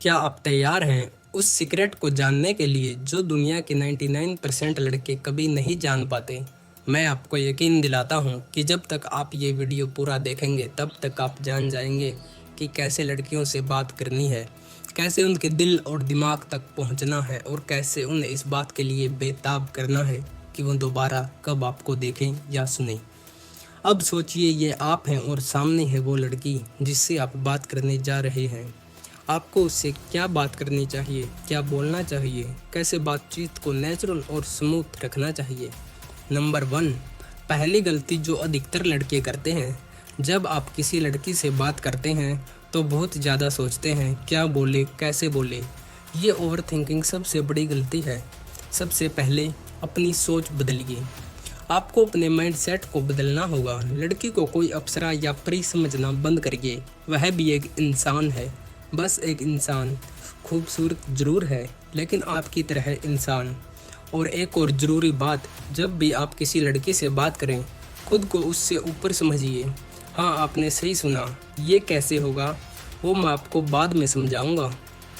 क्या आप तैयार हैं उस सीक्रेट को जानने के लिए जो दुनिया के 99% लड़के कभी नहीं जान पाते? मैं आपको यकीन दिलाता हूं कि जब तक आप ये वीडियो पूरा देखेंगे तब तक आप जान जाएंगे कि कैसे लड़कियों से बात करनी है, कैसे उनके दिल और दिमाग तक पहुंचना है और कैसे उन्हें इस बात के लिए बेताब करना है कि वो दोबारा कब आपको देखें या सुनें। अब सोचिए, ये आप हैं और सामने है वो लड़की जिससे आप बात करने जा रहे हैं। आपको उससे क्या बात करनी चाहिए, क्या बोलना चाहिए, कैसे बातचीत को नेचुरल और स्मूथ रखना चाहिए। नंबर 1, पहली गलती जो अधिकतर लड़के करते हैं। जब आप किसी लड़की से बात करते हैं तो बहुत ज़्यादा सोचते हैं क्या बोले, कैसे बोले। ये ओवर थिंकिंग सबसे बड़ी गलती है। सबसे पहले अपनी सोच बदलिए। आपको अपने माइंडसेट को बदलना होगा। लड़की को कोई अप्सरा या परी समझना बंद करिए। वह भी एक इंसान है, बस एक इंसान। खूबसूरत ज़रूर है लेकिन आपकी तरह इंसान। और एक और ज़रूरी बात, जब भी आप किसी लड़की से बात करें खुद को उससे ऊपर समझिए। हाँ, आपने सही सुना। ये कैसे होगा वो मैं आपको बाद में समझाऊंगा।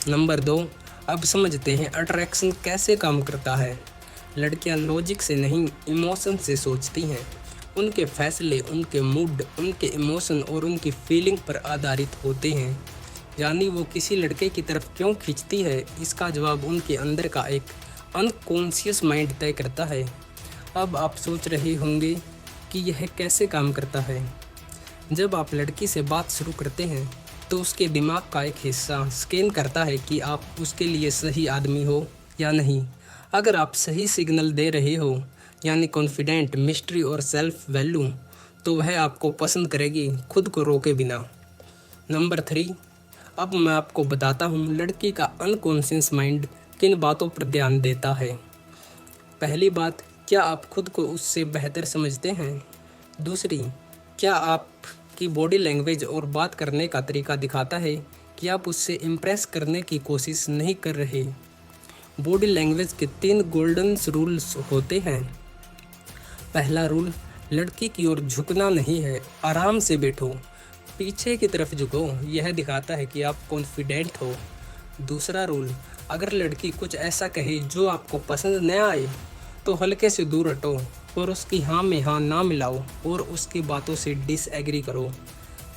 नंबर 2, अब समझते हैं अट्रैक्शन कैसे काम करता है। लड़कियां लॉजिक से नहीं, इमोशन से सोचती हैं। उनके फैसले उनके मूड, उनके इमोशन और उनकी फीलिंग पर आधारित होते हैं। यानी वो किसी लड़के की तरफ क्यों खींचती है, इसका जवाब उनके अंदर का एक अनकॉन्शियस माइंड तय करता है। अब आप सोच रहे होंगे कि यह कैसे काम करता है। जब आप लड़की से बात शुरू करते हैं तो उसके दिमाग का एक हिस्सा स्कैन करता है कि आप उसके लिए सही आदमी हो या नहीं। अगर आप सही सिग्नल दे रहे हो, यानी कॉन्फिडेंट, मिस्ट्री और सेल्फ वैल्यू, तो वह आपको पसंद करेगी खुद को रोके बिना। नंबर 3, अब मैं आपको बताता हूँ लड़की का अनकॉन्शियस माइंड किन बातों पर ध्यान देता है। पहली बात, क्या आप खुद को उससे बेहतर समझते हैं। दूसरी, क्या आपकी बॉडी लैंग्वेज और बात करने का तरीका दिखाता है कि आप उससे इम्प्रेस करने की कोशिश नहीं कर रहे। बॉडी लैंग्वेज के 3 गोल्डन रूल्स होते हैं। पहला रूल, लड़की की ओर झुकना नहीं है, आराम से बैठो, पीछे की तरफ झुको। यह दिखाता है कि आप कॉन्फिडेंट हो। दूसरा रूल, अगर लड़की कुछ ऐसा कहे जो आपको पसंद न आए तो हल्के से दूर हटो और उसकी हाँ में हाँ ना मिलाओ और उसकी बातों से डिसएग्री करो।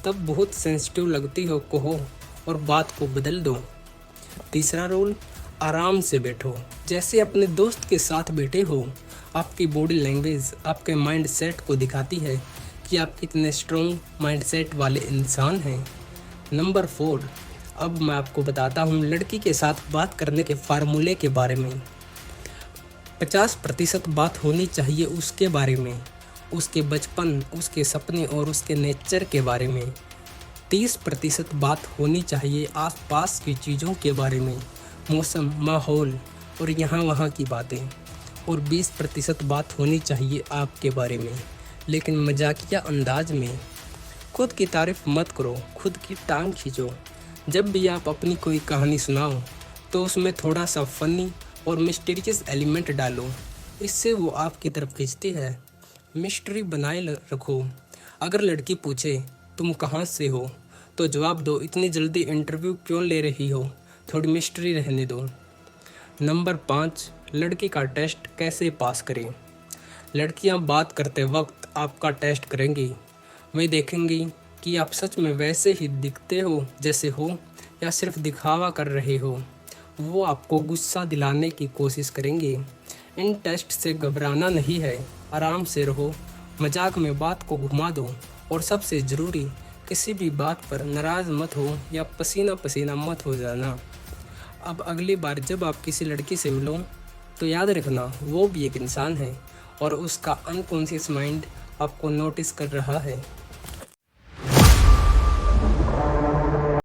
तब बहुत सेंसिटिव लगती हो कहो और बात को बदल दो। तीसरा रूल, आराम से बैठो, जैसे अपने दोस्त के साथ बैठे हो। आपकी बॉडी लैंग्वेज आपके माइंड सेट को दिखाती है कि आप कितने स्ट्रॉन्ग माइंडसेट वाले इंसान हैं। नंबर 4, अब मैं आपको बताता हूँ लड़की के साथ बात करने के फार्मूले के बारे में। 50% बात होनी चाहिए उसके बारे में, उसके बचपन, उसके सपने और उसके नेचर के बारे में। 30% बात होनी चाहिए आसपास की चीज़ों के बारे में, मौसम, माहौल और यहाँ वहाँ की बातें। और 20% बात होनी चाहिए आपके बारे में, लेकिन मजाकिया अंदाज में। खुद की तारीफ मत करो, खुद की टांग खींचो। जब भी आप अपनी कोई कहानी सुनाओ तो उसमें थोड़ा सा फनी और मिस्टीरियस एलिमेंट डालो। इससे वो आपकी तरफ खींचती है। मिस्ट्री बनाए रखो। अगर लड़की पूछे तुम कहाँ से हो तो जवाब दो, इतनी जल्दी इंटरव्यू क्यों ले रही हो, थोड़ी मिस्ट्री रहने दो। नंबर 5, लड़की का टेस्ट कैसे पास करें। लड़कियां बात करते वक्त आपका टेस्ट करेंगी। वे देखेंगी कि आप सच में वैसे ही दिखते हो जैसे हो या सिर्फ दिखावा कर रहे हो। वो आपको गुस्सा दिलाने की कोशिश करेंगे। इन टेस्ट से घबराना नहीं है, आराम से रहो, मजाक में बात को घुमा दो और सबसे ज़रूरी, किसी भी बात पर नाराज़ मत हो या पसीना पसीना मत हो जाना। अब अगली बार जब आप किसी लड़की से मिलो तो याद रखना वो भी एक इंसान है और उसका अनकॉन्शियस माइंड आपको नोटिस कर रहा है।